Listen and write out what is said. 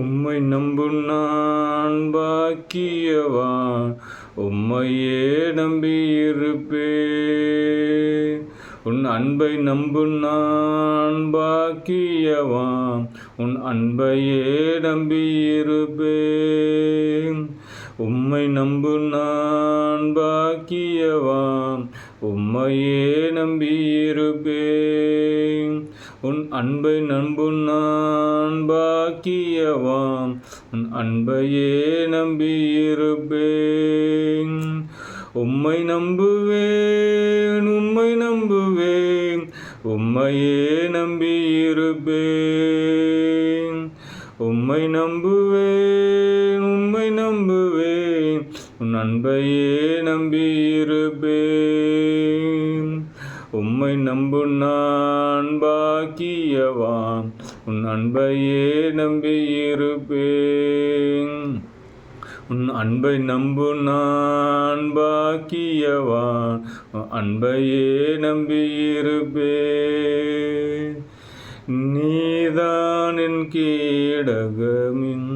உம்மை நம்பும் நான் பாக்கியவான், உம்மையே நம்பியிருப்பேன். உன் அன்பை நம்பும் நான் பாக்கியவான், உன் அன்பையே நம்பியிருப்பேன். உம்மை நம்பும் நான் பாக்கியவான், உம்மையே நம்பியிருப்பேன். உன் அன்பை நம்பும் நான் பாக்கியவான், உன் அன்பையே நம்பியிருப்பேன். உம்மை நம்புவேன், உம்மை நம்புவேன், உம்மையே நம்பியிருப்பேன். உம்மை நம்புவேன், உம்மை நம்புவேன், உன் அன்பையே நம்பியிருப்பேன். உம்மை நம்பும் நான் பாக்கியவான், உன் அன்பையே நம்பியிருப்பேன். உன் அன்பை நம்பும் நான் பாக்கியவான், உன் அன்பையே நம்பியிருப்பேன். நீதான் என் கேடகமின்